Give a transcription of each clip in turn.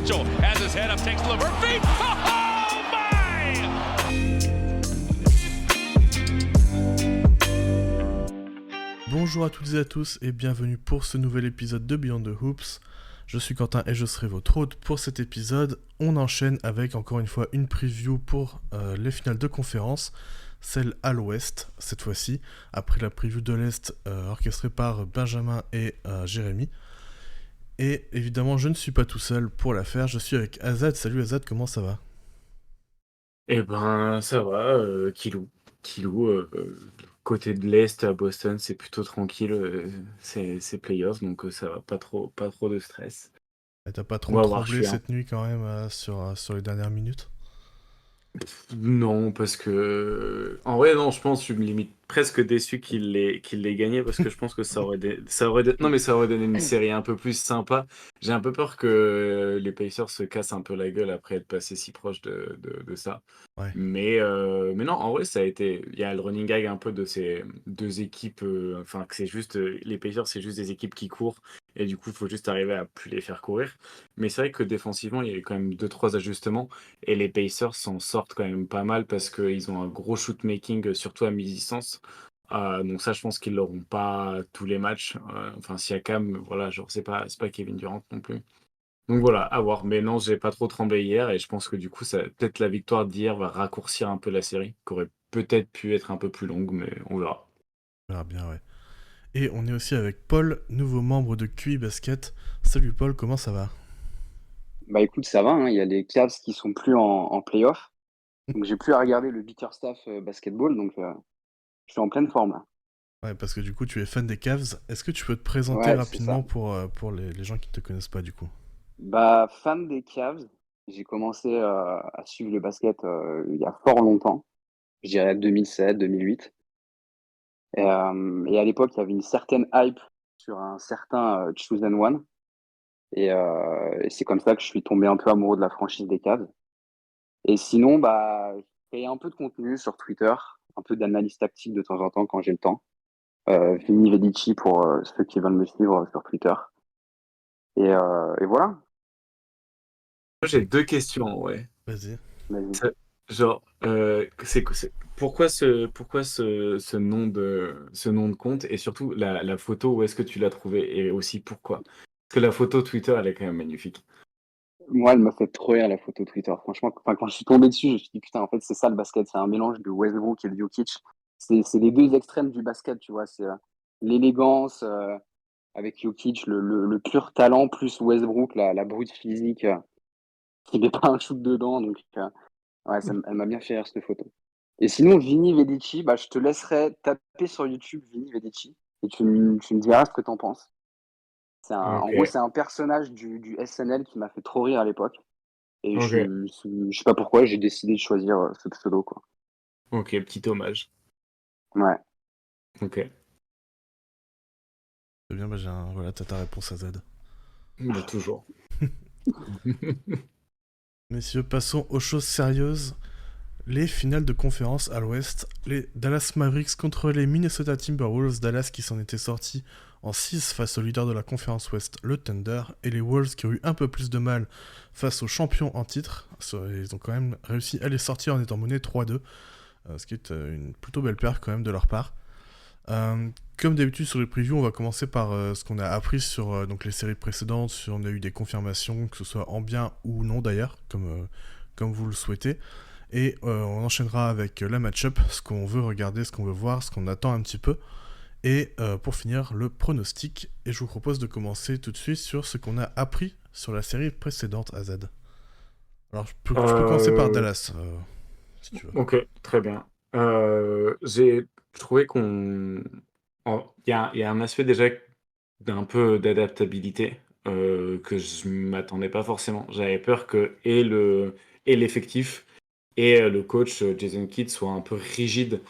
Mitchell has his head up, takes LeVert feet. Oh my! Bonjour à toutes et à tous et bienvenue pour ce nouvel épisode de Beyond the Hoops. Je suis Quentin et je serai votre hôte pour cet épisode. On enchaîne avec encore une fois une preview pour les finales de conférence, celle à l'ouest cette fois-ci, après la preview de l'est orchestrée par Benjamin et Jérémy. Et évidemment je ne suis pas tout seul pour la faire, je suis avec Azad. Salut Azad, comment ça va ? Eh ben, ça va, Kilou. Côté de l'Est à Boston, c'est plutôt tranquille, c'est playoffs, donc ça va, pas trop de stress. Et t'as pas On trop va voir, tremblé cette nuit quand même sur les dernières minutes ? Non, parce que en vrai, non, je pense, je suis limite presque déçu qu'il l'ait gagné parce que je pense que non, mais ça aurait donné une série un peu plus sympa. J'ai un peu peur que les Pacers se cassent un peu la gueule après être passés si proche de ça. Ouais. Mais non, en vrai, ça a été. Il y a le running gag un peu de ces deux équipes. Enfin, que c'est juste. Les Pacers, c'est juste des équipes qui courent. Et du coup, il faut juste arriver à plus les faire courir. Mais c'est vrai que défensivement, il y a eu quand même 2-3 ajustements. Et les Pacers s'en sortent quand même pas mal parce qu'ils ont un gros shoot-making, surtout à mi-distance. Donc ça, je pense qu'ils l'auront pas tous les matchs. Enfin, Siakam, voilà, genre, c'est pas Kevin Durant non plus. Donc voilà, à voir. Mais non, j'ai pas trop tremblé hier et je pense que du coup, peut-être la victoire d'hier va raccourcir un peu la série, qui aurait peut-être pu être un peu plus longue, mais on verra. On verra bien, ouais. Et on est aussi avec Paul, nouveau membre de QI Basket. Salut Paul, comment ça va ? Bah écoute, ça va, hein, il y a les Cavs qui sont plus en play-off. Donc j'ai plus à regarder le Bickerstaff basketball, donc je suis en pleine forme là. Ouais, parce que du coup, tu es fan des Cavs. Est-ce que tu peux te présenter Ouais, c'est rapidement ça. pour les gens qui ne te connaissent pas du coup ? Bah fan des Cavs, j'ai commencé à suivre le basket il y a fort longtemps, je dirais 2007, 2008. Et à l'époque, il y avait une certaine hype sur un certain Chosen One. Et c'est comme ça que je suis tombé un peu amoureux de la franchise des Cavs. Et sinon, bah, je fais un peu de contenu sur Twitter, un peu d'analyse tactique de temps en temps quand j'ai le temps. Vini Vedici pour ceux qui veulent me suivre sur Twitter. Et voilà. Moi, j'ai deux questions, ouais. Vas-y. Vas-y. Genre, pourquoi ce nom de compte et surtout la photo, où est-ce que tu l'as trouvée et aussi pourquoi? Parce que la photo Twitter, elle est quand même magnifique. Moi, elle m'a fait trop rire la photo Twitter. Franchement, quand je suis tombé dessus, je me suis dit putain, en fait, c'est ça le basket. C'est un mélange de Westbrook et de Jokic. C'est les deux extrêmes du basket, tu vois. C'est l'élégance avec Jokic, le pur talent, plus Westbrook, la brute physique qui met pas un shoot dedans. Donc, ouais, elle m'a bien fait rire cette photo. Et sinon, Vini Vedici, bah, je te laisserai taper sur YouTube Vini Vedici et tu me diras ce que t'en penses. En gros, Ok, c'est un personnage du SNL qui m'a fait trop rire à l'époque. Et ok, je sais pas pourquoi, j'ai décidé de choisir ce pseudo, quoi. ok, petit hommage. Ouais. Ok. C'est bien, bah voilà, t'as ta réponse à Z. Bah, toujours. Messieurs, passons aux choses sérieuses. Les finales de conférence à l'ouest. Les Dallas Mavericks contre les Minnesota Timberwolves. Dallas qui s'en était sorti en 6 face au leader de la conférence ouest, le Thunder. Et les Wolves qui ont eu un peu plus de mal face aux champions en titre. Ils ont quand même réussi à les sortir en étant menés 3-2. Ce qui est une plutôt belle perte quand même de leur part. Comme d'habitude sur les previews, on va commencer par ce qu'on a appris sur donc les séries précédentes, si on a eu des confirmations, que ce soit en bien ou non d'ailleurs, comme vous le souhaitez. Et on enchaînera avec la match-up, ce qu'on veut regarder, ce qu'on veut voir, ce qu'on attend un petit peu. Et pour finir, le pronostic. Et je vous propose de commencer tout de suite sur ce qu'on a appris sur la série précédente AZ. Alors je peux commencer par Dallas, si tu veux. Ok, très bien. J'ai trouvé qu'on... Il y a un aspect déjà d'un peu d'adaptabilité que je m'attendais pas forcément. J'avais peur que et l'effectif et le coach Jason Kidd soient un peu rigides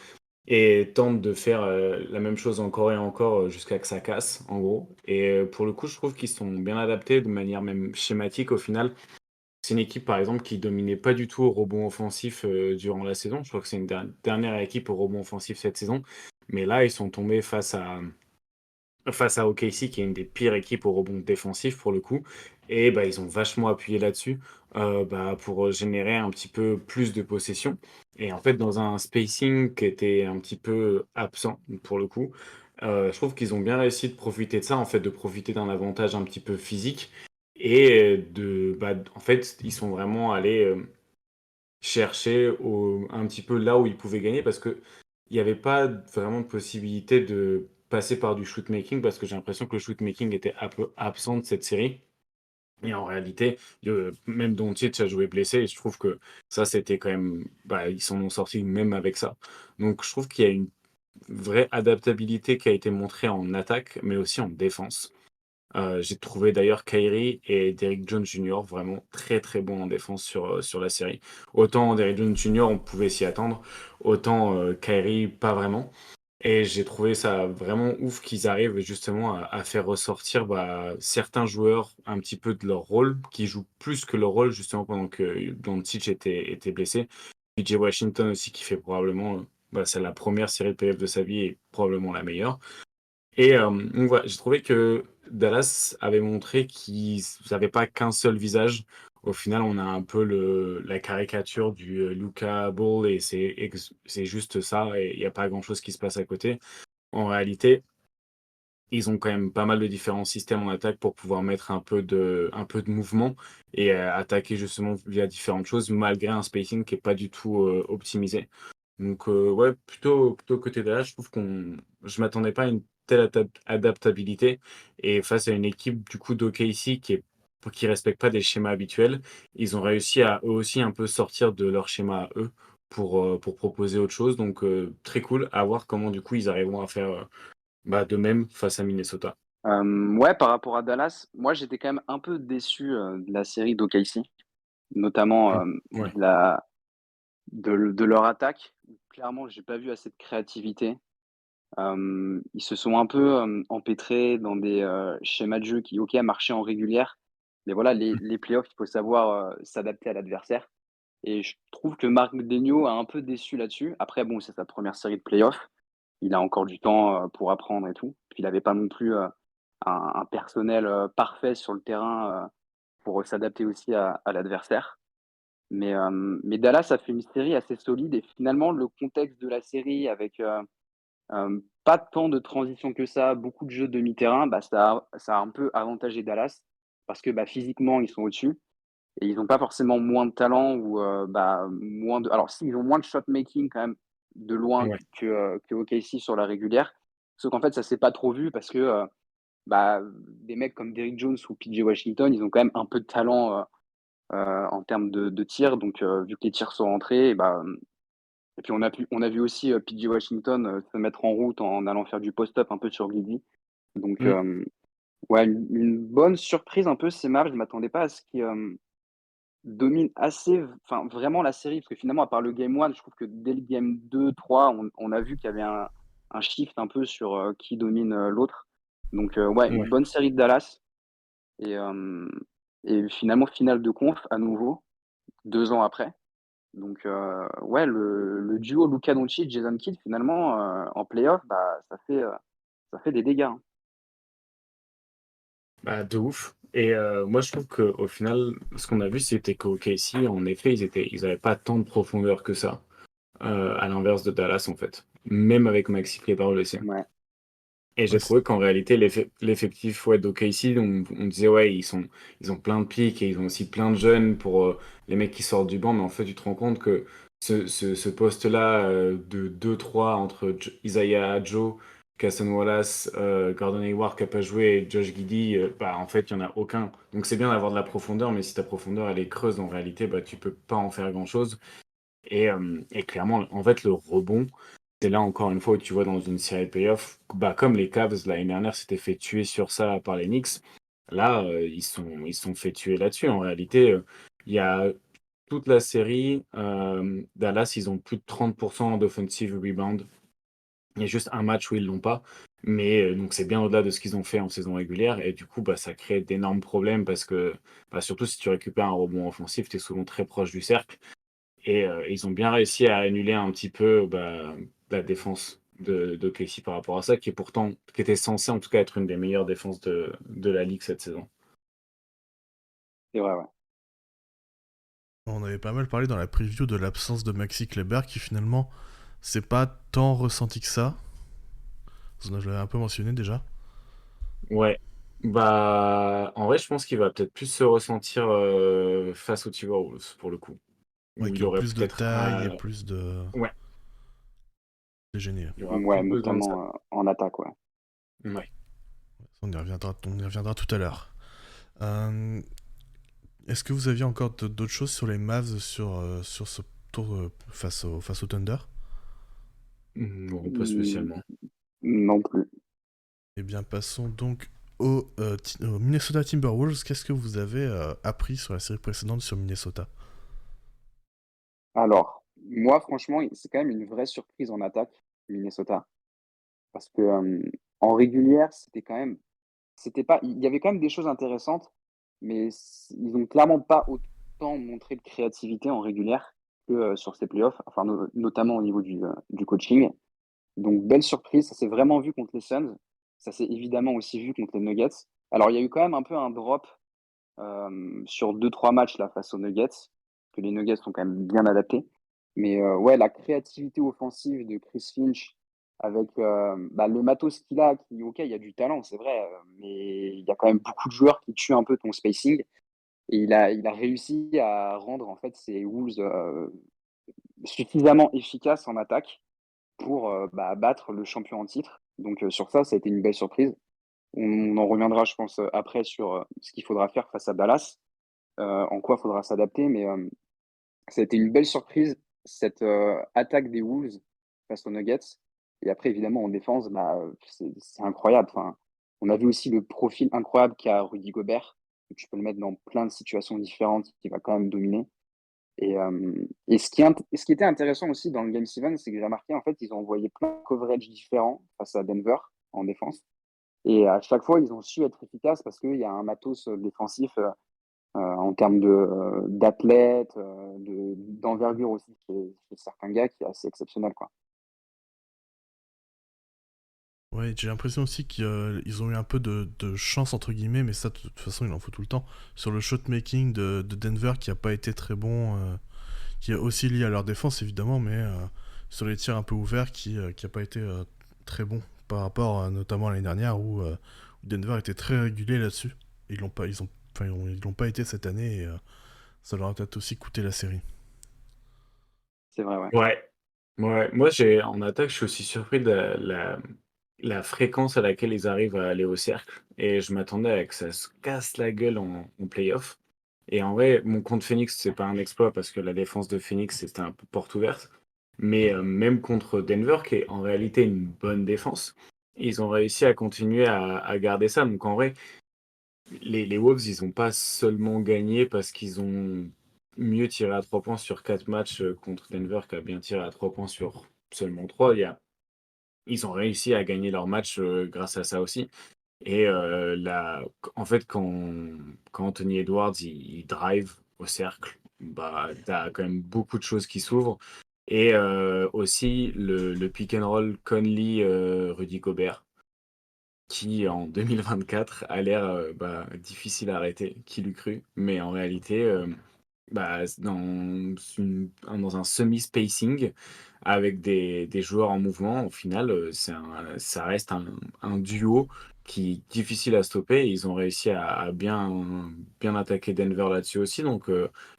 et tentent de faire la même chose encore et encore jusqu'à que ça casse, en gros. Et pour le coup, je trouve qu'ils sont bien adaptés de manière même schématique au final. C'est une équipe, par exemple, qui dominait pas du tout au rebond offensif durant la saison. Je crois que c'est une dernière équipe au rebond offensif cette saison. Mais là, ils sont tombés face face à OKC, qui est une des pires équipes au rebond défensif pour le coup. Et bah, ils ont vachement appuyé là-dessus bah, pour générer un petit peu plus de possession. Et en fait, dans un spacing qui était un petit peu absent pour le coup, je trouve qu'ils ont bien réussi de profiter de ça, en fait, de profiter d'un avantage un petit peu physique. Et bah, en fait, ils sont vraiment allés chercher un petit peu là où ils pouvaient gagner parce que il n'y avait pas vraiment de possibilité de passer par du shoot making parce que j'ai l'impression que le shoot making était un peu absent de cette série. Et en réalité, même Doncic a joué blessé et je trouve que ça, c'était quand même, bah, ils s'en ont sortis même avec ça. Donc je trouve qu'il y a une vraie adaptabilité qui a été montrée en attaque, mais aussi en défense. J'ai trouvé d'ailleurs Kyrie et Derrick Jones Jr. vraiment très très bons en défense sur la série. Autant Derrick Jones Jr. on pouvait s'y attendre, autant Kyrie pas vraiment. Et j'ai trouvé ça vraiment ouf qu'ils arrivent justement à faire ressortir bah, certains joueurs un petit peu de leur rôle, qui jouent plus que leur rôle justement pendant que Doncic était blessé. PJ Washington aussi qui fait probablement, bah, c'est la première série de playoffs de sa vie et probablement la meilleure. Et donc voilà, j'ai trouvé que Dallas avait montré qu'ils n'avaient pas qu'un seul visage. Au final, on a un peu la caricature du Luka Ball et c'est juste ça et il n'y a pas grand-chose qui se passe à côté. En réalité, ils ont quand même pas mal de différents systèmes en attaque pour pouvoir mettre un peu de mouvement et attaquer justement via différentes choses malgré un spacing qui est pas du tout optimisé. Donc ouais, plutôt côté Dallas, je m'attendais pas à une telle adaptabilité et face à une équipe du coup d'OKC qui respecte pas des schémas habituels, ils ont réussi à eux aussi un peu sortir de leur schéma à eux pour proposer autre chose. Donc très cool à voir comment du coup ils arriveront à faire bah, de même face à Minnesota. Ouais, par rapport à Dallas, moi j'étais quand même un peu déçu de la série d'OKC, notamment Mmh. Ouais. de leur attaque. Clairement, j'ai pas vu assez de créativité. Ils se sont un peu empêtrés dans des schémas de jeu qui, ok, marchaient en régulière, mais voilà, les playoffs, il faut savoir s'adapter à l'adversaire. Et je trouve que Marc Degnaud a un peu déçu là-dessus. Après, bon, c'est sa première série de playoffs. Il a encore du temps pour apprendre et tout. Puis il n'avait pas non plus un personnel parfait sur le terrain pour s'adapter aussi à l'adversaire. Mais Dallas a fait une série assez solide et finalement, le contexte de la série avec pas tant de transition que ça, beaucoup de jeux demi-terrain, bah, ça a un peu avantagé Dallas parce que bah, physiquement, ils sont au-dessus et ils n'ont pas forcément moins de talent ou bah, moins de. Alors, si, ils ont moins de shot making quand même de loin Ouais. que OKC sur la régulière. Sauf qu'en fait, ça s'est pas trop vu parce que bah, des mecs comme Derrick Jones ou PJ Washington, ils ont quand même un peu de talent en termes de tir. Donc, vu que les tirs sont rentrés, et puis on a vu aussi PJ Washington se mettre en route en allant faire du post-up un peu sur Guidi. Donc, Mmh. ouais, une bonne surprise un peu, c'est mal. Je ne m'attendais pas à ce qu'il domine assez, enfin vraiment la série, parce que finalement, à part le game 1, je trouve que dès le game 2, 3, on a vu qu'il y avait un shift un peu sur qui domine l'autre. Donc, ouais, une Ouais. bonne série de Dallas. Et, et finalement, finale de conf à nouveau, 2 ans après. Donc, ouais, le duo Luka Doncic, Jason Kidd, finalement, en playoff, bah, ça fait des dégâts, hein. Bah, de ouf. Et moi, je trouve qu'au final, ce qu'on a vu, c'était qu'OKC, en effet, ils avaient pas tant de profondeur que ça, à l'inverse de Dallas, en fait. Même avec Maxi Kleber blessé. Ouais. Et Ouais, j'ai trouvé qu'en réalité, l'effectif ouais, d'OKC, on disait, ouais, ils ont plein de pics et ils ont aussi plein de jeunes pour les mecs qui sortent du banc. Mais en fait, tu te rends compte que ce poste-là de 2-3 entre Isaiah Joe, Casson Wallace, Gordon Hayward qui n'a pas joué et Josh Giddey, bah, en fait, il n'y en a aucun. Donc c'est bien d'avoir de la profondeur, mais si ta profondeur elle est creuse, en réalité, bah, tu peux pas en faire grand-chose. Et clairement, en fait, le rebond, c'est là encore une fois où tu vois dans une série de playoffs, bah, comme les Cavs l'année dernière s'étaient fait tuer sur ça par les Knicks, là, ils se sont fait tuer là-dessus. En réalité, il y a toute la série, Dallas, ils ont plus de 30% d'offensive rebound. Il y a juste un match où ils l'ont pas. Mais donc c'est bien au-delà de ce qu'ils ont fait en saison régulière. Et du coup, bah, ça crée d'énormes problèmes parce que, bah, surtout si tu récupères un rebond offensif, tu es souvent très proche du cercle. Et ils ont bien réussi à annuler un petit peu bah, la défense d'OKC par rapport à ça, qui était censé en tout cas être une des meilleures défenses de la ligue cette saison. C'est vrai, ouais. On avait pas mal parlé dans la preview de l'absence de Maxi Kleber qui finalement c'est pas tant ressenti que ça. Je l'avais un peu mentionné déjà. Ouais. Bah, en vrai, je pense qu'il va peut-être plus se ressentir face aux Timberwolves pour le coup. Ouais, Où qui il ont aurait plus de peut-être. taille et plus de Ouais, génie. il y aura Ouais, plus besoin de ça. notamment en attaque, ouais. Ouais. On y reviendra tout à l'heure. Euh, Est-ce que vous aviez encore d'autres choses sur les Mavs sur ce tour face au Thunder? Non, pas Hmm, spécialement. non plus. Eh bien, passons donc au Minnesota Timberwolves. Qu'est-ce que vous avez appris sur la série précédente sur Minnesota? Alors, moi, franchement, c'est quand même une vraie surprise en attaque, Minnesota. Parce que en régulière, c'était pas, il y avait quand même des choses intéressantes, mais ils ont clairement pas autant montré de créativité en régulière que sur ces playoffs, enfin, notamment au niveau du coaching. Donc, belle surprise, ça s'est vraiment vu contre les Suns. Ça s'est évidemment aussi vu contre les Nuggets. Alors, il y a eu quand même un peu un drop sur deux trois matchs là, face aux Nuggets, parce que les Nuggets sont quand même bien adaptés. Mais ouais, la créativité offensive de Chris Finch avec bah, le matos qu'il a, ok, il y a du talent, c'est vrai, mais il y a quand même beaucoup de joueurs qui tuent un peu ton spacing. Et il a réussi à rendre en fait ces Wolves suffisamment efficaces en attaque pour bah, battre le champion en titre. Donc sur ça, ça a été une belle surprise. On en reviendra, je pense, après sur ce qu'il faudra faire face à Dallas, en quoi il faudra s'adapter. Mais ça a été une belle surprise, cette attaque des Wolves face aux Nuggets. Et après, évidemment, en défense, bah, c'est incroyable. Enfin, on a vu aussi le profil incroyable qu'a Rudy Gobert. Tu peux le mettre dans plein de situations différentes, qui va quand même dominer. Et ce qui était intéressant aussi dans le Game 7, c'est que j'ai remarqué, en fait, ils ont envoyé plein de coverages différents face à Denver en défense. Et à chaque fois, ils ont su être efficaces parce qu'il y a un matos défensif en termes d'athlètes, d'envergure aussi chez certains gars qui est assez exceptionnel, quoi. Ouais, j'ai l'impression aussi qu'ils ont eu un peu de chance, entre guillemets, mais ça, de toute façon, il en faut tout le temps, sur le shot-making de Denver qui a pas été très bon, qui est aussi lié à leur défense, évidemment, mais sur les tirs un peu ouverts qui a pas été très bon par rapport notamment à l'année dernière où Denver était très régulier là-dessus. Ils l'ont pas été cette année et ça leur a peut-être aussi coûté la série. C'est vrai, ouais. Ouais. Ouais. Moi, en attaque, je suis aussi surpris de la fréquence à laquelle ils arrivent à aller au cercle. Et je m'attendais à que ça se casse la gueule en playoff. Et en vrai, mon contre Phoenix, c'est pas un exploit parce que la défense de Phoenix, c'était un peu porte ouverte. Mais même contre Denver, qui est en réalité une bonne défense, ils ont réussi à continuer à garder ça. Donc en vrai, les Wolves, ils ont pas seulement gagné parce qu'ils ont mieux tiré à 3 points sur 4 matchs contre Denver, qui a bien tiré à 3 points sur seulement 3. Ils ont réussi à gagner leur match grâce à ça aussi. Et en fait, quand Anthony Edwards il drive au cercle, bah, tu as quand même beaucoup de choses qui s'ouvrent. Et aussi le pick and roll Conley-Rudy Gobert, qui en 2024 a l'air bah, difficile à arrêter. Qui l'eût cru? Mais en réalité, bah, dans un semi-spacing avec des joueurs en mouvement, au final, ça reste un duo qui est difficile à stopper. Et ils ont réussi à bien attaquer Denver là-dessus aussi. Donc,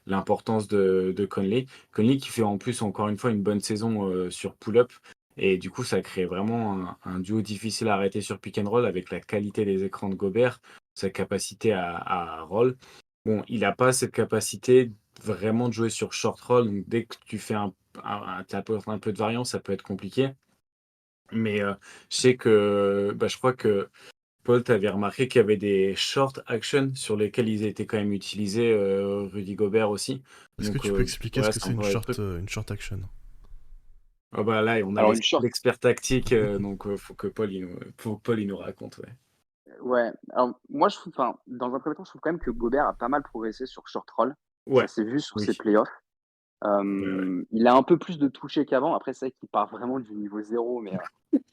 l'importance de Conley. Conley qui fait en plus, encore une fois, une bonne saison sur pull-up. Et du coup, ça crée vraiment un duo difficile à arrêter sur pick and roll avec la qualité des écrans de Gobert, sa capacité à roll. Bon, il n'a pas cette capacité vraiment de jouer sur short roll, donc dès que tu fais t'apportes un peu de variance, ça peut être compliqué. Mais je sais que, bah, je crois que Paul, tu avais remarqué qu'il y avait des short actions sur lesquels ils étaient quand même utilisés, Rudy Gobert aussi. Est-ce que Donc tu peux expliquer ce ouais, que c'est c'est encore des trucs. une short action? Ah bah là, on a Alors, une short, l'expert tactique, donc faut que Paul il nous raconte, ouais. ouais. Alors, moi, je trouve, enfin, dans un premier temps, je trouve quand même que Gobert a pas mal progressé sur short roll. Ça Ouais, s'est vu sur oui. ses playoffs. Ouais. Il a un peu plus de toucher qu'avant. Après, c'est vrai qu'il part vraiment du niveau zéro, mais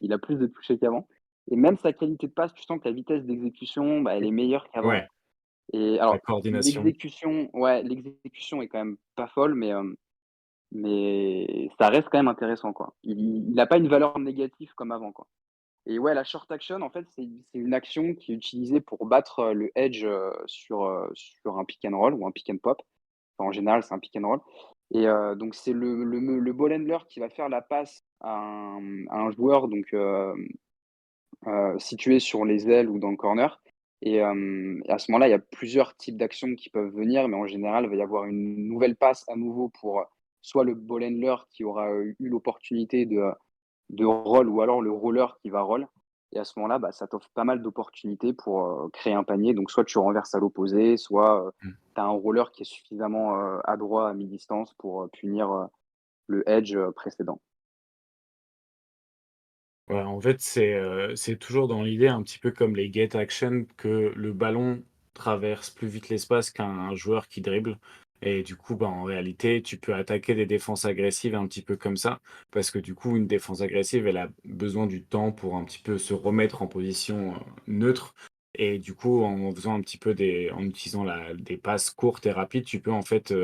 il a plus de toucher qu'avant et même sa qualité de passe, tu sens que la vitesse d'exécution, bah, elle est meilleure qu'avant Ouais, et la alors coordination. l'exécution est quand même pas folle, mais ça reste quand même intéressant, quoi. Il a pas une valeur négative comme avant, quoi et ouais, la short action, en fait, c'est une action qui est utilisée pour battre, le edge, sur un pick and roll ou un pick and pop. Enfin, en général, c'est un pick and roll et donc c'est le ball handler qui va faire la passe à un joueur donc situé sur les ailes ou dans le corner et à ce moment-là, il y a plusieurs types d'actions qui peuvent venir, mais en général, il va y avoir une nouvelle passe à nouveau pour, soit le ball handler qui aura, eu l'opportunité de roll ou alors le roller qui va roll et à ce moment-là, bah, ça t'offre pas mal d'opportunités pour, créer un panier. Donc soit tu renverses à l'opposé, soit, Mmh. tu as un roller qui est suffisamment, adroit à mi-distance pour, punir, le edge, précédent. Ouais, en fait, c'est toujours dans l'idée un petit peu comme les get action que le ballon traverse plus vite l'espace qu'un joueur qui dribble et du coup, bah, en réalité, tu peux attaquer des défenses agressives un petit peu comme ça parce que du coup, une défense agressive, elle a besoin du temps pour un petit peu se remettre en position, neutre et du coup, en faisant un petit peu en utilisant des passes courtes et rapides, tu peux en fait,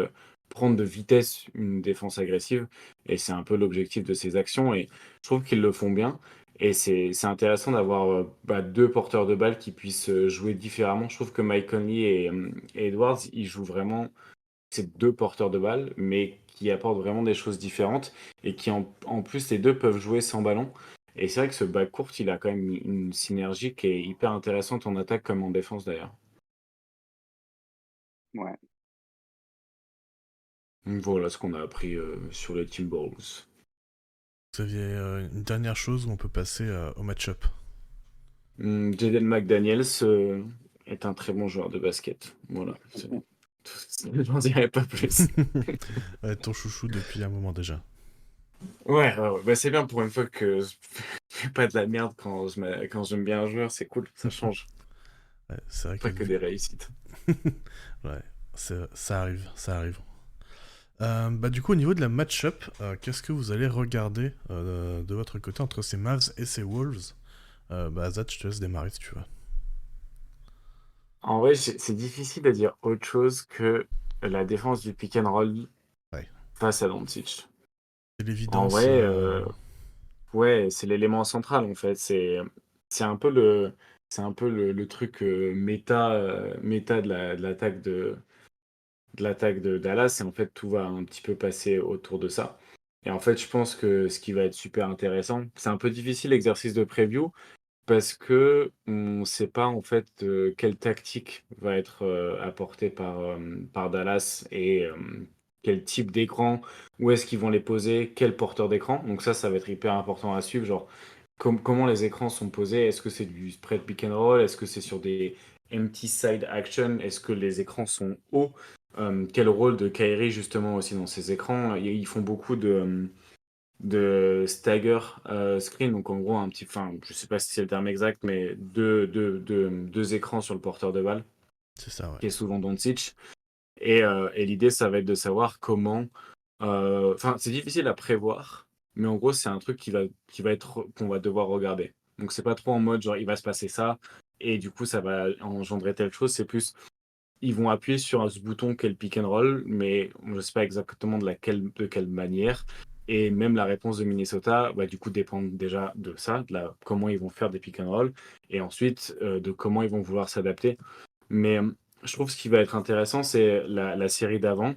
prendre de vitesse une défense agressive et c'est un peu l'objectif de ces actions et je trouve qu'ils le font bien et c'est intéressant d'avoir, bah, 2 porteurs de balles qui puissent, jouer différemment. Je trouve que Mike Conley et Edwards, ils jouent vraiment ces 2 porteurs de balles, mais qui apportent vraiment des choses différentes et qui en plus les 2 peuvent jouer sans ballon et c'est vrai que ce backcourt, il a quand même une synergie qui est hyper intéressante en attaque comme en défense d'ailleurs. Ouais. Donc voilà ce qu'on a appris, sur les Timberwolves. Vous aviez une dernière chose où on peut passer au match-up. Jaden McDaniels, est un très bon joueur de basket. Voilà, j'en dirai pas plus. Ouais, ton chouchou depuis un moment déjà. Ouais, ouais, ouais. Bah, c'est bien pour une fois que je fais pas de la merde quand j'aime bien un joueur, c'est cool, ça change. Ouais, c'est vrai que Pas que des réussites. ouais, ça arrive, ça arrive. Bah du coup au niveau de la match-up, qu'est-ce que vous allez regarder de votre côté entre ces Mavs et ces Wolves? Bah Azad, je te laisse démarrer si tu veux. En vrai, c'est difficile de dire autre chose que la défense du pick and roll Ouais. face à Doncic. C'est En l'évidence. vrai, ouais, c'est l'élément central en fait. C'est un peu le truc méta de l'attaque de Dallas et en fait tout va un petit peu passer autour de ça. Et en fait, je pense que ce qui va être super intéressant, c'est un peu difficile l'exercice de preview parce que on ne sait pas en fait quelle tactique va être apportée par Dallas et quel type d'écran, où est-ce qu'ils vont les poser, quel porteur d'écran. Donc ça va être hyper important à suivre. Genre comment les écrans sont posés. Est-ce que c'est du spread pick and roll? Est-ce que c'est sur des empty side action? Est-ce que les écrans sont hauts? Quel rôle de Kyrie justement aussi dans ces écrans? Ils font beaucoup de stagger screen, donc en gros un petit, enfin je sais pas si c'est le terme exact, mais deux écrans sur le porteur de balle, C'est ça, ouais. qui est souvent Doncic. Et l'idée ça va être de savoir comment, enfin c'est difficile à prévoir, mais en gros c'est un truc qui va être qu'on va devoir regarder. Donc c'est pas trop en mode genre il va se passer ça et du coup ça va engendrer telle chose, c'est plus ils vont appuyer sur ce bouton qu'est le pick and roll, mais je ne sais pas exactement de quelle manière. Et même la réponse de Minnesota va du coup dépendre déjà de ça, comment ils vont faire des pick and roll, et ensuite de comment ils vont vouloir s'adapter. Mais je trouve ce qui va être intéressant, c'est la série d'avant.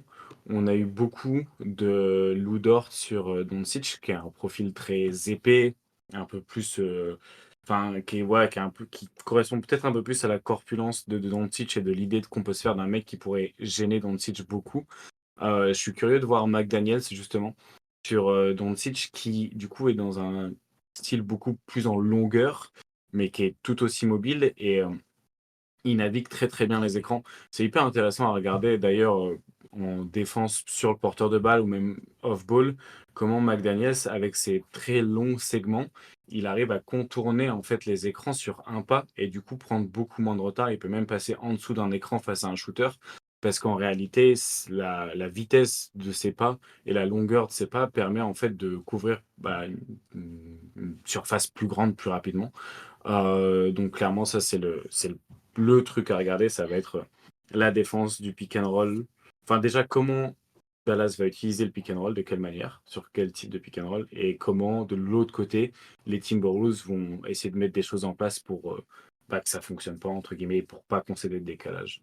On a eu beaucoup de Lou Dort sur Doncic, qui a un profil très épais, un peu plus, enfin, qui est un peu, qui correspond peut-être un peu plus à la corpulence de Doncic et de l'idée qu'on peut se faire d'un mec qui pourrait gêner Doncic beaucoup. Je suis curieux de voir McDaniels justement sur Doncic, qui du coup est dans un style beaucoup plus en longueur, mais qui est tout aussi mobile et il navigue très très bien les écrans. C'est hyper intéressant à regarder d'ailleurs en défense sur le porteur de balle ou même off-ball, comment McDaniels, avec ses très longs segments, il arrive à contourner en fait les écrans sur un pas et du coup prendre beaucoup moins de retard. Il peut même passer en dessous d'un écran face à un shooter parce qu'en réalité, la vitesse de ses pas et la longueur de ses pas permet en fait de couvrir une surface plus grande plus rapidement. Donc clairement, ça c'est le truc à regarder, ça va être la défense du pick and roll. Enfin déjà, comment Dallas va utiliser le pick and roll, de quelle manière, sur quel type de pick and roll, et comment de l'autre côté, les Timberwolves vont essayer de mettre des choses en place pour que ça fonctionne pas, entre guillemets, pour pas concéder de décalage.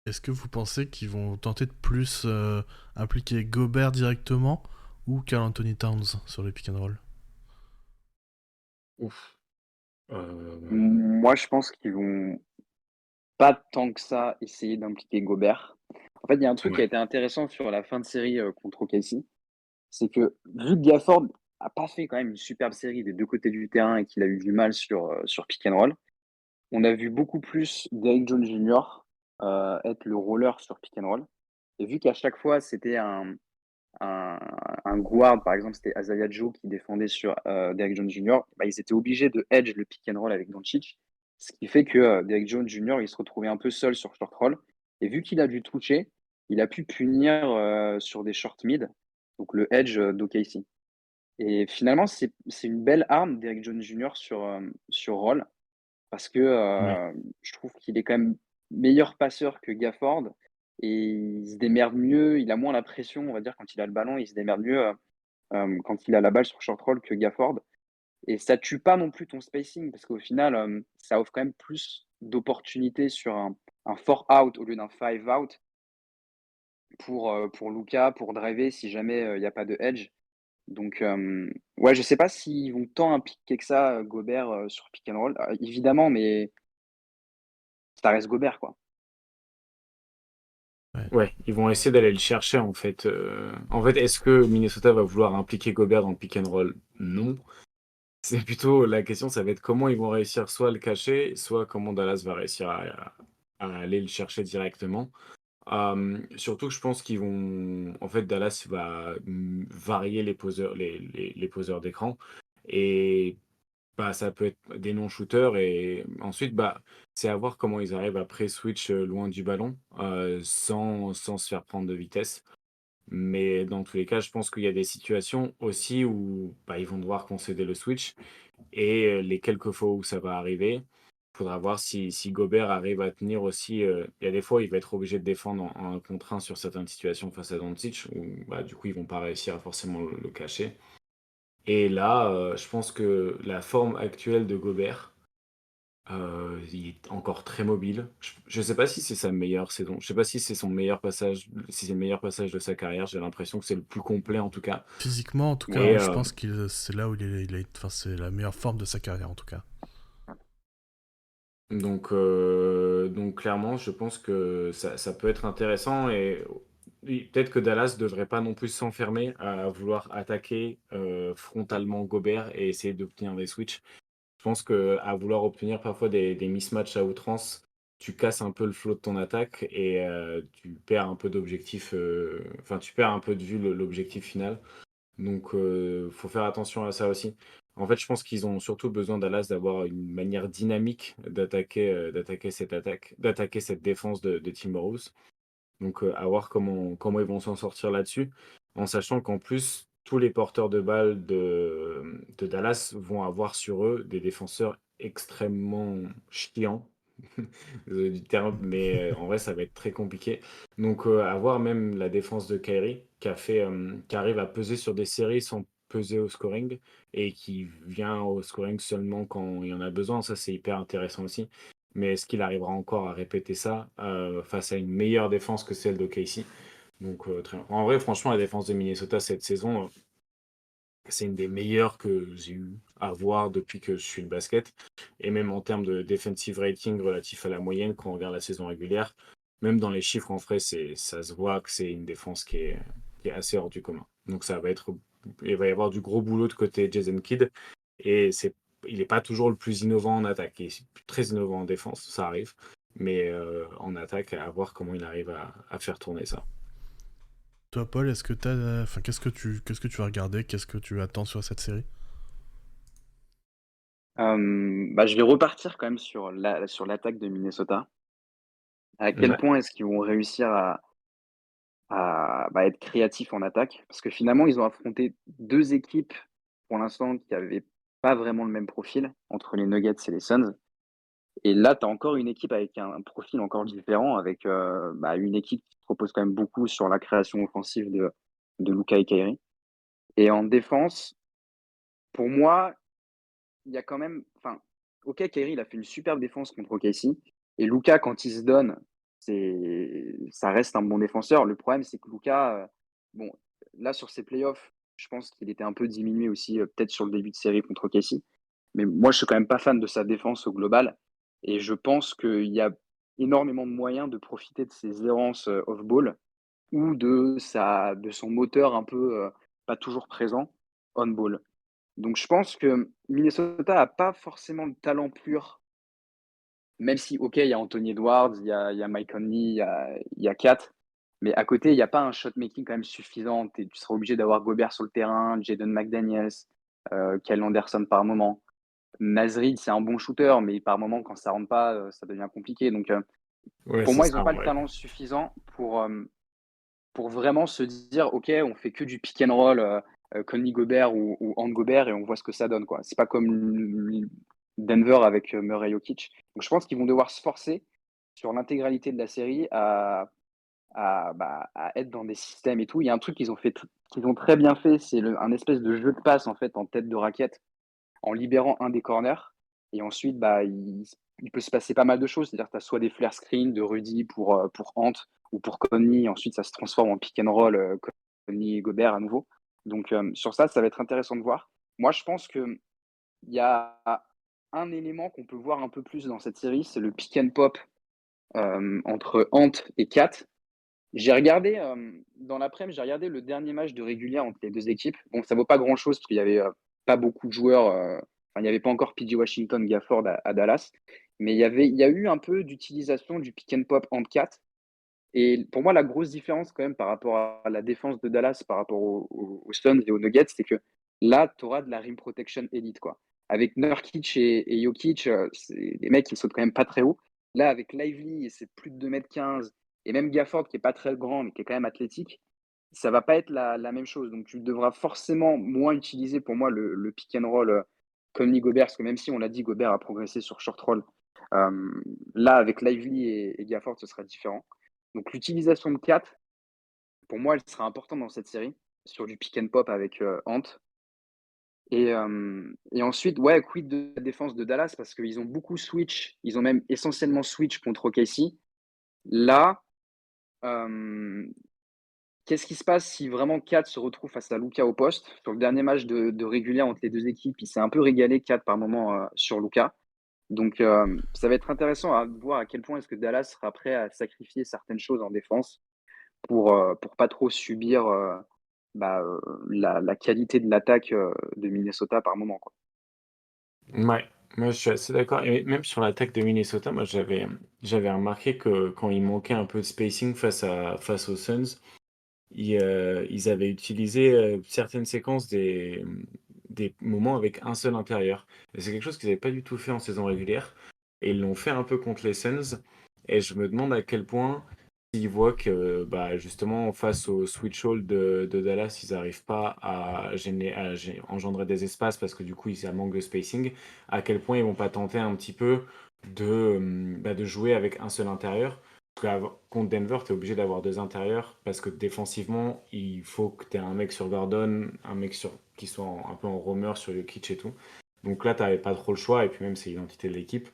Est-ce que vous pensez qu'ils vont tenter de plus impliquer Gobert directement ou Karl Anthony Towns sur le pick and roll? Ouf. Moi, je pense qu'ils vont pas tant que ça essayer d'impliquer Gobert. En fait, il y a un truc qui a Ouais. été intéressant sur la fin de série contre OKC, c'est que vu que Gafford a pas fait quand même une superbe série des deux côtés du terrain et qu'il a eu du mal sur pick and roll, on a vu beaucoup plus Derrick Jones Jr. Être le roller sur pick and roll. Et vu qu'à chaque fois, c'était un, un guard, par exemple, c'était Isaiah Joe qui défendait sur Derrick Jones Jr., bah, ils étaient obligés de edge le pick and roll avec Doncic, ce qui fait que Derrick Jones Jr., il se retrouvait un peu seul sur short roll. Et vu qu'il a dû toucher, il a pu punir sur des short mid, donc le edge d'OKC. Et finalement, c'est une belle arme, Derrick Jones Jr. sur roll, parce que Ouais. je trouve qu'il est quand même meilleur passeur que Gafford et il se démerde mieux, il a moins la pression, on va dire, quand il a le ballon, il se démerde mieux quand il a la balle sur short roll que Gafford. Et ça tue pas non plus ton spacing parce qu'au final, ça offre quand même plus d'opportunités sur un 4 out au lieu d'un 5 out pour Luka, pour driver si jamais il n'y a pas de edge. Donc, ouais, je sais pas s'ils vont tant impliquer que ça, Gobert, sur pick and roll. Évidemment, mais ça reste Gobert, quoi. Ouais. Ouais, ils vont essayer d'aller le chercher en fait. En fait, est-ce que Minnesota va vouloir impliquer Gobert dans le pick and roll? Non. C'est plutôt la question, ça va être comment ils vont réussir soit à le cacher, soit comment Dallas va réussir à aller le chercher directement. Surtout que je pense qu'ils vont. En fait, Dallas va varier les poseurs, les poseurs d'écran. Et ça peut être des non-shooters. Et ensuite, c'est à voir comment ils arrivent à pré-switch loin du ballon sans se faire prendre de vitesse. Mais dans tous les cas, je pense qu'il y a des situations aussi où ils vont devoir concéder le switch. Et les quelques fois où ça va arriver, il faudra voir si Gobert arrive à tenir aussi. Il y a des fois, il va être obligé de défendre en 1 contre 1 sur certaines situations face à Doncic, où du coup, ils vont pas réussir à forcément le cacher. Et là, je pense que la forme actuelle de Gobert, il est encore très mobile. Je sais pas si c'est sa meilleure saison. Je sais pas si c'est son meilleur passage, si c'est le meilleur passage de sa carrière. J'ai l'impression que c'est le plus complet en tout cas. Physiquement, en tout cas, Mais ouais, je pense que c'est là où enfin, c'est la meilleure forme de sa carrière, en tout cas. donc clairement, je pense que ça peut être intéressant et oui, peut-être que Dallas devrait pas non plus s'enfermer à vouloir attaquer frontalement Gobert et essayer d'obtenir des switches. Je pense que à vouloir obtenir parfois des mismatchs à outrance, tu casses un peu le flow de ton attaque et tu perds un peu d'objectif, enfin tu perds un peu de vue l'objectif final. Donc, faut faire attention à ça aussi. En fait, je pense qu'ils ont surtout besoin, Dallas, d'avoir une manière dynamique d'attaquer cette défense de Timberwolves. Donc, à voir comment ils vont s'en sortir là-dessus, en sachant qu'en plus, tous les porteurs de balles de Dallas vont avoir sur eux des défenseurs extrêmement chiants. Désolé du terme, mais en vrai, ça va être très compliqué. Donc, à voir même la défense de Kyrie, qui arrive à peser sur des séries sans peser au scoring, et qui vient au scoring seulement quand il y en a besoin. Ça, c'est hyper intéressant aussi. Mais est-ce qu'il arrivera encore à répéter ça face à une meilleure défense que celle de Casey? Donc, très bien. En vrai, franchement, la défense de Minnesota cette saison, c'est une des meilleures que j'ai eu à voir depuis que je suis le basket. Et même en termes de defensive rating relatif à la moyenne, quand on regarde la saison régulière, même dans les chiffres en vrai, ça se voit que c'est une défense qui est assez hors du commun. Donc il va y avoir du gros boulot de côté Jason Kidd. Et il n'est pas toujours le plus innovant en attaque. Il est très innovant en défense, ça arrive. Mais en attaque, à voir comment il arrive à faire tourner ça. Toi, Paul, est-ce que t'as, enfin, qu'est-ce que tu vas regarder, qu'est-ce que tu attends sur cette série? Je vais repartir quand même sur l'attaque de Minnesota. À quel Ouais. point est-ce qu'ils vont réussir à être créatifs en attaque? Parce que finalement, ils ont affronté 2 équipes, pour l'instant, qui avaient pas vraiment le même profil, entre les Nuggets et les Suns. Et là, tu as encore une équipe avec un profil encore différent, avec, une équipe qui propose quand même beaucoup sur la création offensive de Luka et Kyrie. Et en défense, pour moi, il y a quand même OK, Kyrie, il a fait une superbe défense contre OKC et Luka, quand il se donne, ça reste un bon défenseur. Le problème, c'est que Luka, bon, là, sur ses playoffs, je pense qu'il était un peu diminué aussi, peut-être sur le début de série contre OKC. Mais moi, je suis quand même pas fan de sa défense au global et je pense qu'il y a énormément de moyens de profiter de ses errances, off ball ou de son moteur un peu, pas toujours présent on ball. Donc je pense que Minnesota a pas forcément le talent pur, même si OK, il y a Anthony Edwards, il y a Mike Conley, il y a Kat, mais à côté, il y a pas un shot making quand même suffisant. Tu seras obligé d'avoir Gobert sur le terrain, Jaden McDaniels, Kyle Anderson par moment. Naz Reid, c'est un bon shooter, mais par moment, quand ça rentre pas, ça devient compliqué. Donc Ouais, pour c'est moi, ils ça ont pas en le vrai. talent suffisant pour vraiment se dire: «OK, on fait que du pick and roll, Conley Gobert ou Ant Gobert et on voit ce que ça donne», quoi. C'est pas comme Denver avec, Murray Jokic. Donc je pense qu'ils vont devoir se forcer sur l'intégralité de la série à être dans des systèmes et tout. Il y a un truc qu'ils ont très bien fait, c'est un espèce de jeu de passe, en fait, en tête de raquette, en libérant un des corners et ensuite, il peut se passer pas mal de choses. C'est-à-dire que tu as soit des flare screens de Rudy pour Ant ou pour Conley, ensuite ça se transforme en pick and roll, Conley et Gobert à nouveau. Donc sur ça, ça va être intéressant de voir. Moi, je pense qu'il y a un élément qu'on peut voir un peu plus dans cette série, c'est le pick and pop, entre Ant et Kat. J'ai regardé, dans l'après-midi, j'ai regardé le dernier match de régulière entre les 2 équipes. Bon, ça vaut pas grand-chose parce qu'il y avait, pas beaucoup de joueurs, il y avait pas encore PJ Washington, Gafford à Dallas. Mais il y a eu un peu d'utilisation du pick and pop entre 4 et pour moi, la grosse différence quand même par rapport à la défense de Dallas, par rapport aux Suns et aux Nuggets, c'est que là, tu auras de la rim protection élite, quoi. Avec Nurkic et Jokic, c'est des mecs qui sautent quand même pas très haut. Là, avec Lively et c'est plus de 2,15 m et même Gafford qui est pas très grand, mais qui est quand même athlétique, ça va pas être la même chose. Donc tu devras forcément moins utiliser pour moi le pick and roll, Conley Gobert, parce que même si on l'a dit, Gobert a progressé sur short roll. Là, avec Lively et Gafford, ce sera différent. Donc l'utilisation de 4, pour moi, elle sera importante dans cette série, sur du pick and pop avec, Ant. Et ensuite, ouais, quid de la défense de Dallas? Parce qu'ils ont beaucoup switch, ils ont même essentiellement switch contre OKC. Là, hem, qu'est-ce qui se passe si vraiment Kat se retrouve face à Luka au poste? Sur le dernier match de régulière entre les 2 équipes, il s'est un peu régalé Kat par moment, sur Luka. Donc ça va être intéressant à voir à quel point est-ce que Dallas sera prêt à sacrifier certaines choses en défense pour pas trop subir, la qualité de l'attaque, de Minnesota par moment, quoi. Ouais, moi je suis assez d'accord et même sur l'attaque de Minnesota, moi j'avais remarqué que quand il manquait un peu de spacing face aux Suns, ils avaient utilisé, certaines séquences des moments avec un seul intérieur et c'est quelque chose qu'ils avaient pas du tout fait en saison régulière et ils l'ont fait un peu contre les Suns et je me demande à quel point ils voient que, bah, justement face au switch hole de Dallas, ils arrivent pas à engendrer des espaces parce que du coup, il y a un manque de spacing, à quel point ils vont pas tenter un petit peu de jouer avec un seul intérieur. Parce contre Denver, tu es obligé d'avoir 2 intérieurs parce que défensivement, il faut que tu aies un mec sur Gordon, un mec qui soit un peu en roamer sur Jokic et tout. Donc là, tu n'avais pas trop le choix et puis même c'est l'identité de l'équipe.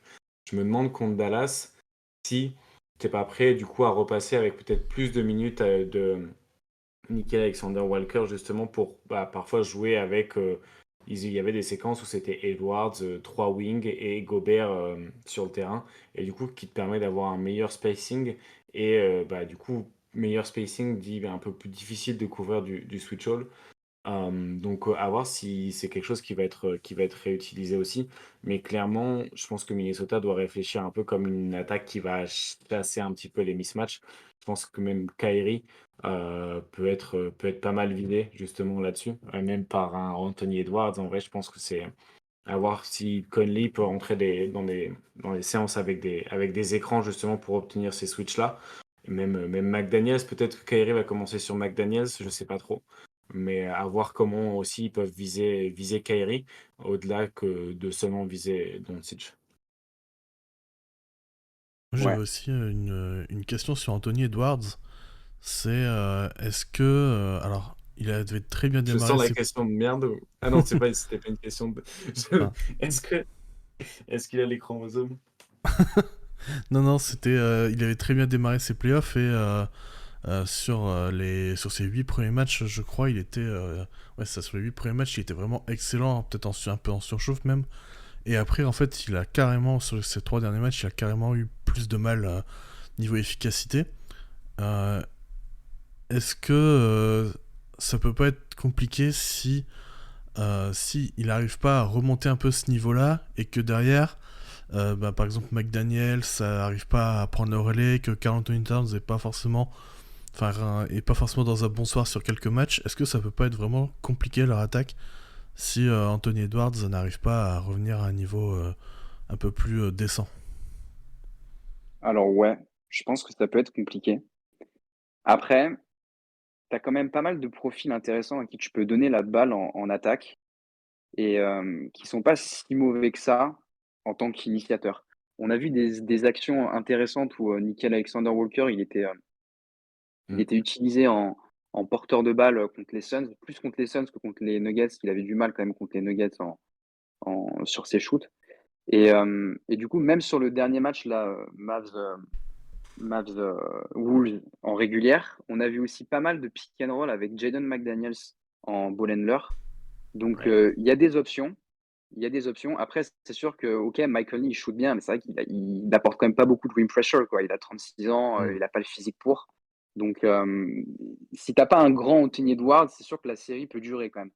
Je me demande contre Dallas si t'es pas prêt du coup à repasser avec peut-être plus de minutes de Nickel Alexander Walker justement pour parfois jouer avec il y avait des séquences où c'était Edwards, 3 wings et Gobert sur le terrain et du coup qui te permet d'avoir un meilleur spacing et du coup meilleur spacing dit un peu plus difficile de couvrir du switch hole. Donc à voir si c'est quelque chose qui va être réutilisé aussi. Mais clairement, je pense que Minnesota doit réfléchir un peu comme une attaque qui va chasser un petit peu les mismatchs. Je pense que même Kyrie peut être pas mal vidé justement là-dessus, même par un Anthony Edwards. En vrai, je pense que À voir si Conley peut rentrer dans des séances avec des écrans justement pour obtenir ces switches-là. Même McDaniels, peut-être que Kyrie va commencer sur McDaniels, je sais pas trop. Mais à voir comment aussi ils peuvent viser Kyrie, au-delà que de seulement viser Doncic. Moi, j'avais Ouais. aussi une question sur Anthony Edwards. C'est est-ce que. Alors, il avait très bien Je démarré sens la ses. question de merde. Ah non, c'était pas une question de. Enfin, Est-ce que est-ce qu'il a les chromosomes? non, non, c'était. Il avait très bien démarré ses playoffs et sur ses 8 premiers matchs, je crois, il était. Ouais, ça, sur les 8 premiers matchs, il était vraiment excellent, peut-être un peu en surchauffe même. Et après, en fait, il a carrément, sur ces 3 derniers matchs, il a carrément eu plus de mal niveau efficacité. Euh, Est-ce que ça peut pas être compliqué si il n'arrive pas à remonter un peu ce niveau-là et que derrière, par exemple McDaniel, ça n'arrive pas à prendre le relais, que Karl Anthony Towns est pas forcément dans un bon soir sur quelques matchs. Est-ce que ça peut pas être vraiment compliqué leur attaque si Anthony Edwards n'arrive pas à revenir à un niveau un peu plus décent? Alors ouais, je pense que ça peut être compliqué. Après, tu as quand même pas mal de profils intéressants à qui tu peux donner la balle en attaque et qui sont pas si mauvais que ça en tant qu'initiateur. On a vu des actions intéressantes où, Nickeil Alexander-Walker, il Mm. était utilisé en porteur de balle, contre les Suns, plus contre les Suns que contre les Nuggets. Il avait du mal quand même contre les Nuggets sur ses shoots et du coup, même sur le dernier match là, Mavs, Wolves en régulière, on a vu aussi pas mal de pick and roll avec Jaden McDaniels en ball handler. Donc, Ouais. il y a des options. Il y a des options. Après, c'est sûr que, OK, Michael Lee, il shoot bien, mais c'est vrai qu'il apporte quand même pas beaucoup de rim pressure, quoi. Il a 36 ans, Mm. il a pas le physique pour. Donc, si t'as pas un grand Anthony Edwards, c'est sûr que la série peut durer quand même.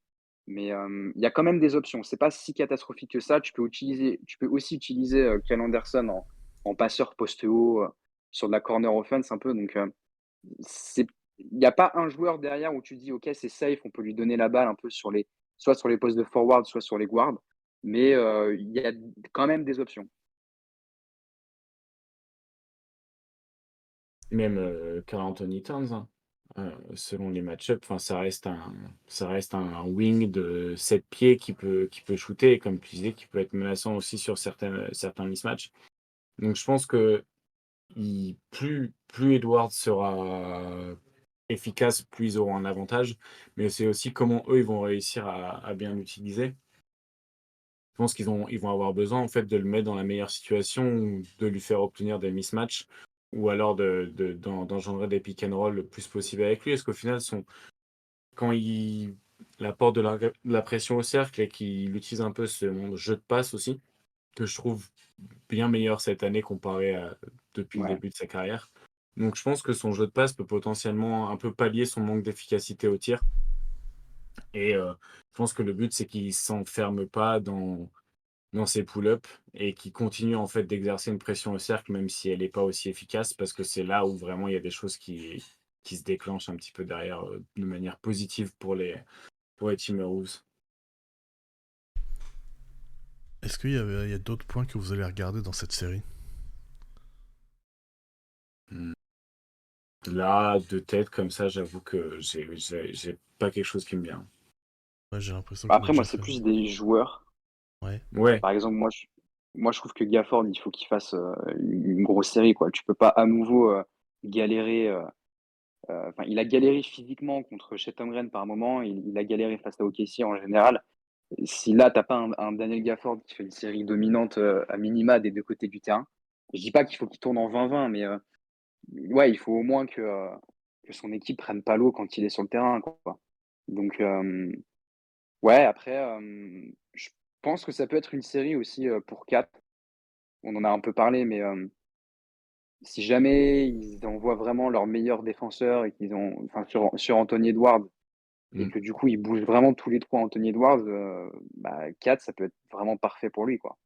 Mais, il y a quand même des options. C'est pas si catastrophique que ça. Tu peux aussi utiliser, Kyle Anderson en passeur poste haut, sur de la corner offense un peu. Donc, c'est il y a pas un joueur derrière où tu dis: «OK, c'est safe, on peut lui donner la balle un peu soit sur les postes de forward, soit sur les guards». Mais, il y a quand même des options. Même Karl Anthony Towns, hein. Selon les match-ups, enfin, ça reste un wing de 7 pieds qui peut shooter, et comme tu disais, qui peut être menaçant aussi sur certains mismatchs. Donc je pense que plus Edwards sera efficace, plus ils auront un avantage. Mais c'est aussi comment eux, ils vont réussir à bien l'utiliser. Je pense ils vont avoir besoin en fait de le mettre dans la meilleure situation, ou de lui faire obtenir des mismatchs, ou alors d'engendrer des pick and roll le plus possible avec lui. Est-ce qu'au final, quand il apporte de la pression au cercle et qu'il utilise un peu ce jeu de passe aussi, que je trouve bien meilleur cette année comparé à depuis le Ouais. début de sa carrière. Donc je pense que son jeu de passe peut potentiellement un peu pallier son manque d'efficacité au tir. Et je pense que le but, c'est qu'il s'enferme pas dans ses pull-ups, et qu'il continue en fait d'exercer une pression au cercle, même si elle n'est pas aussi efficace, parce que c'est là où vraiment il y a des choses qui se déclenchent un petit peu derrière, de manière positive pour les Timberwolves. Est-ce il y a d'autres points que vous allez regarder dans cette série? Mmh. Là, de tête comme ça, j'avoue que j'ai pas quelque chose qui me vient. Ouais, j'ai l'impression Bah, qu'on a après, moi, déjà c'est fait. plus des joueurs. Ouais. Ouais, Par exemple, moi, je trouve que Gafford, il faut qu'il fasse, une grosse série, quoi. Tu peux pas à nouveau, galérer, enfin, il a galéré physiquement contre Chet Holmgren par moment, il a galéré face à OKC en général. Si là, t'as pas un Daniel Gafford qui fait une série dominante, à minima des 2 côtés du terrain, je dis pas qu'il faut qu'il tourne en 20-20, mais, ouais, il faut au moins que son équipe prenne pas l'eau quand il est sur le terrain, quoi. Donc, ouais, après, je pense que ça peut être une série aussi, pour 4. On en a un peu parlé, mais, si jamais ils envoient vraiment leurs meilleurs défenseurs et qu'ils ont enfin sur Anthony Edwards et mmh. que du coup, ils bougent vraiment tous les 3 Anthony Edwards, bah 4, ça peut être vraiment parfait pour lui, quoi.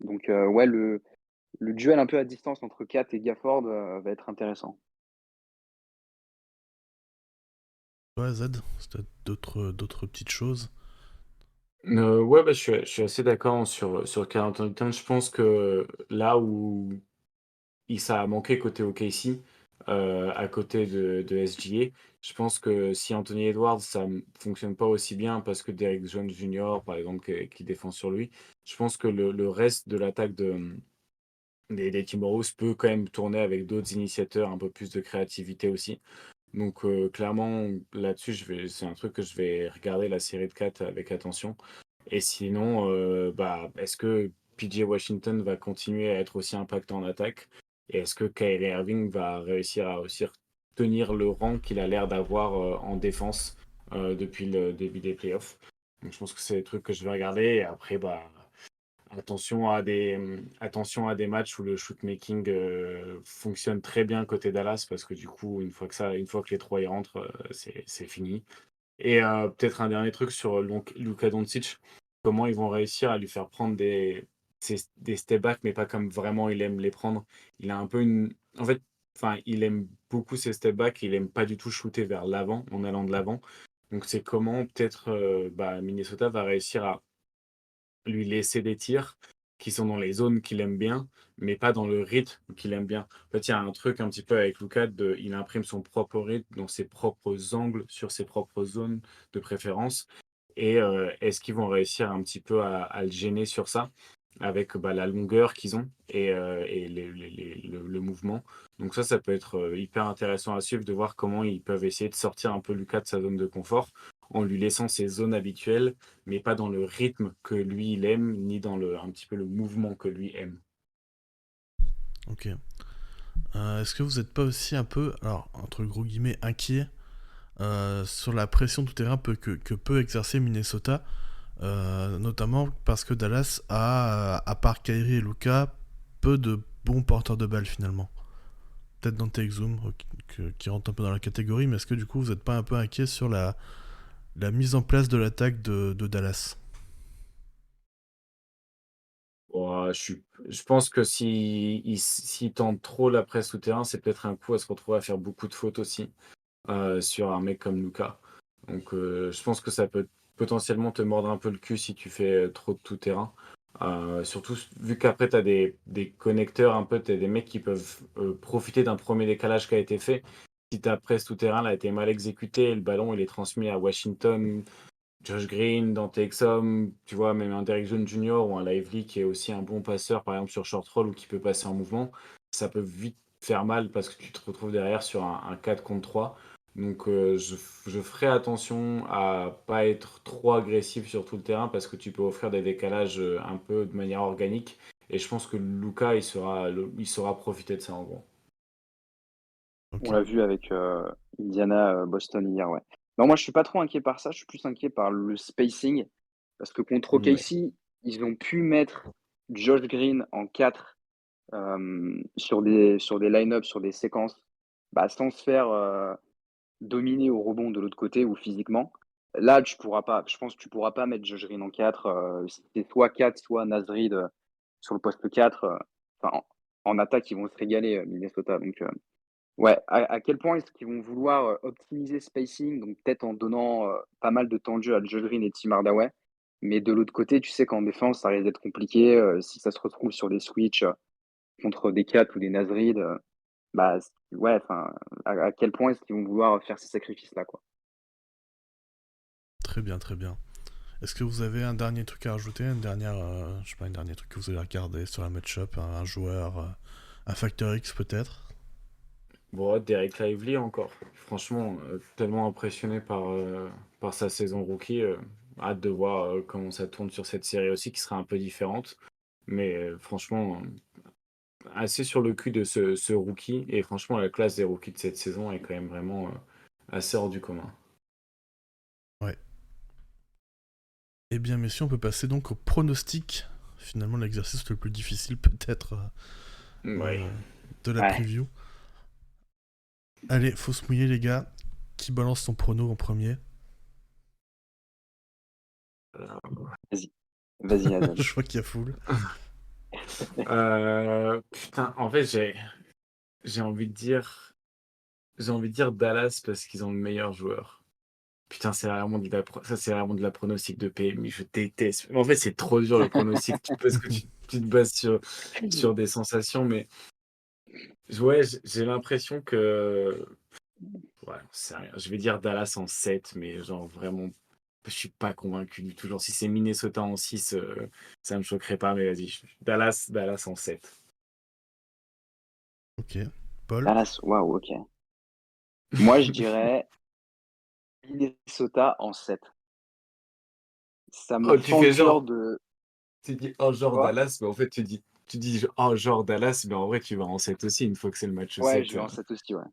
Donc, ouais, le duel un peu à distance entre Kat et Gafford, va être intéressant. Ouais, Z, c'était d'autres petites choses. Ouais, bah, je suis assez d'accord sur Karl Anthony Towns. Je pense que là où ça a manqué côté OKC, à côté de SGA. Je pense que si Anthony Edwards, ça ne fonctionne pas aussi bien parce que Derrick Jones Jr., par exemple, qui défend sur lui, je pense que le reste de l'attaque des Timberwolves peut quand même tourner avec d'autres initiateurs, un peu plus de créativité aussi. Donc clairement, là-dessus, c'est un truc que je vais regarder la série de 4 avec attention. Et sinon, bah, est-ce que PJ Washington va continuer à être aussi impactant en attaque? Et est-ce que Kyrie Irving va réussir à aussi tenir le rang qu'il a l'air d'avoir en défense depuis le début des playoffs? Donc je pense que c'est des trucs que je vais regarder. Et après, bah, attention à des matchs où le shootmaking fonctionne très bien côté Dallas, parce que du coup, une fois que les trois y rentrent, c'est fini. Et peut-être un dernier truc sur Luka Doncic, comment ils vont réussir à lui faire prendre des step back, mais pas comme vraiment il aime les prendre. Il a un peu une. En fait, enfin, il aime beaucoup ses step back, il aime pas du tout shooter vers l'avant, en allant de l'avant. Donc c'est comment peut-être bah, Minnesota va réussir à lui laisser des tirs qui sont dans les zones qu'il aime bien, mais pas dans le rythme qu'il aime bien. En fait, il y a un truc un petit peu avec Luka, il imprime son propre rythme dans ses propres angles, sur ses propres zones de préférence. Et est-ce qu'ils vont réussir un petit peu à le gêner sur ça, avec bah, la longueur qu'ils ont et le mouvement. Donc ça peut être hyper intéressant à suivre, de voir comment ils peuvent essayer de sortir un peu Luka de sa zone de confort en lui laissant ses zones habituelles, mais pas dans le rythme que lui il aime, ni dans un petit peu le mouvement que lui aime. Ok. Est-ce que vous n'êtes pas aussi un peu, alors entre gros guillemets, inquiet sur la pression tout terrain que peut exercer Minnesota, notamment parce que Dallas a, à part Kyrie et Luka, peu de bons porteurs de balles finalement. Peut-être Dante Exum qui rentre un peu dans la catégorie, mais est-ce que du coup vous n'êtes pas un peu inquiet sur la mise en place de l'attaque de Dallas? Bon, je pense que s'il tente trop la presse souterrain, c'est peut-être un coup à se retrouver à faire beaucoup de fautes aussi sur un mec comme Luka. Donc je pense que ça peut potentiellement te mordre un peu le cul si tu fais trop de tout terrain. Surtout vu qu'après tu as des connecteurs un peu, tu as des mecs qui peuvent profiter d'un premier décalage qui a été fait. Si ta presse tout terrain là, a été mal exécutée, le ballon il est transmis à Washington, Josh Green, Dante Exum, tu vois, même un Derrick Jones Jr. ou un Lively qui est aussi un bon passeur, par exemple sur short roll ou qui peut passer en mouvement, ça peut vite faire mal parce que tu te retrouves derrière sur un 4 contre 3. Donc je ferai attention à pas être trop agressif sur tout le terrain parce que tu peux offrir des décalages un peu de manière organique. Et je pense que Luka, il saura profiter de ça en gros. Ok. On l'a vu avec Indiana, Boston hier, ouais. Non, moi, je suis pas trop inquiet par ça. Je suis plus inquiet par le spacing. Parce que contre Ouais. OKC, ils ont pu mettre Josh Green en 4 sur des line-up, sur des séquences, bah, sans se faire dominer au rebond de l'autre côté ou physiquement. Là, tu pourras pas. Je pense que tu pourras pas mettre Josh Green en 4. C'est soit 4, soit Nasrid sur le poste 4. Enfin, en attaque, ils vont se régaler, Minnesota. Donc, ouais, à quel point est-ce qu'ils vont vouloir, optimiser spacing, donc peut-être en donnant, pas mal de temps de jeu à Josh Green et Tim Hardaway. Mais de l'autre côté, tu sais qu'en défense, ça risque d'être compliqué, si ça se retrouve sur des switches, contre des Cat ou des Nasrid, bah, ouais, enfin, à quel point est-ce qu'ils vont vouloir faire ces sacrifices-là, quoi? Très bien, très bien. Est-ce que vous avez un dernier truc à rajouter, je sais pas, un dernier truc que vous allez regarder sur la match-up, un joueur, un facteur X peut-être? Bon, Derek Lively encore. Franchement, tellement impressionné par sa saison rookie. Hâte de voir comment ça tourne sur cette série aussi, qui sera un peu différente. Mais franchement, assez sur le cul de ce rookie. Et franchement, la classe des rookies de cette saison est quand même vraiment assez hors du commun. Ouais. Eh bien, messieurs, on peut passer donc au pronostic. Finalement, l'exercice le plus difficile peut-être Ouais. euh, de la Ouais, preview. Allez, faut se mouiller les gars. Qui balance son prono en premier? vas-y. Vas-y, Hazel. Je vois qu'il y a foule. Putain, en fait, j'ai envie de dire, j'ai envie de dire Dallas parce qu'ils ont le meilleur joueur. Putain, ça, c'est vraiment de la pronostic de PMU, je déteste. En fait, c'est trop dur le pronostic, parce que tu te bases sur des sensations, mais ouais, j'ai l'impression que ouais, c'est rien. Je vais dire Dallas en 7, mais genre vraiment, je suis pas convaincu du tout. Genre, si c'est Minnesota en 6, ça me choquerait pas, mais vas-y, Dallas en 7. Ok. Paul? Dallas, waouh, ok. Moi, je dirais Minnesota en 7. Ça me Oh, tu fend le fais cœur genre, de. tu dis oh genre Quoi? Dallas, mais en fait tu dis oh genre Dallas, mais en vrai tu vas en 7 aussi une fois que c'est le match Ouais, je 7. vais en 7 aussi, ouais.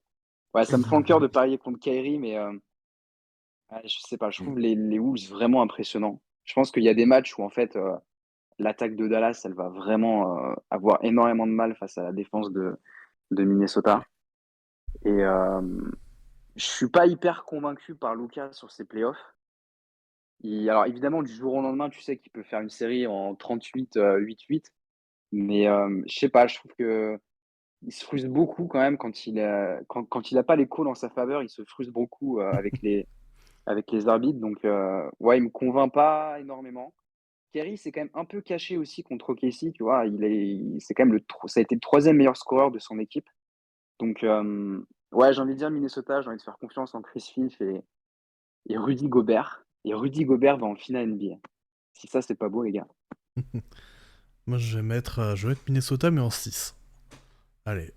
Ouais, ça me fend le cœur de parier contre Kyrie, mais ouais, je sais pas, je Mm. trouve les Wolves vraiment impressionnants. Je pense qu'il y a des matchs où, en fait, l'attaque de Dallas, elle va vraiment avoir énormément de mal face à la défense de Minnesota. Et je suis pas hyper convaincu par Luka sur ses playoffs. Alors évidemment, du jour au lendemain, tu sais qu'il peut faire une série en 38, 8-8. Mais je sais pas, je trouve que il se frustre beaucoup quand même quand il a pas les calls en sa faveur, il se frustre beaucoup avec les arbitres. Donc ouais, il me convainc pas énormément. Kerry s'est quand même un peu caché aussi contre OKC, tu vois. C'est quand même ça a été le troisième meilleur scoreur de son équipe. Donc ouais, j'ai envie de dire Minnesota, j'ai envie de faire confiance en Chris Finch et Rudy Gobert. Et Rudy Gobert va en finale NBA. Si ça, c'est pas beau, les gars. Moi, je vais mettre Minnesota, mais en 6. Allez.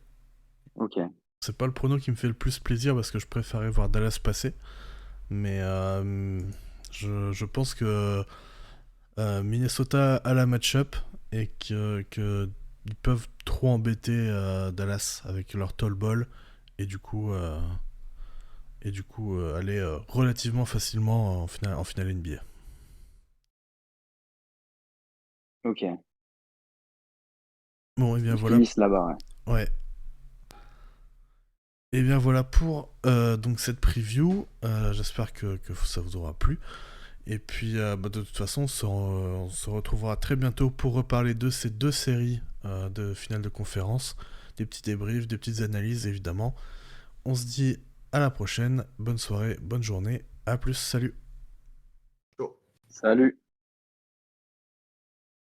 Ok. C'est pas le prono qui me fait le plus plaisir parce que je préférais voir Dallas passer. Mais je pense que Minnesota a la match-up et que ils peuvent trop embêter Dallas avec leur tall ball et du coup, aller relativement facilement en finale NBA. Ok. Bon, et bien Ils voilà. finissent là-bas, ouais. Ouais. Et bien voilà pour donc cette preview. J'espère que ça vous aura plu. Et puis de toute façon, on se retrouvera très bientôt pour reparler de ces deux séries de finale de conférence. Des petits débriefs, des petites analyses évidemment. On se dit à la prochaine. Bonne soirée, bonne journée. À plus, salut. Salut.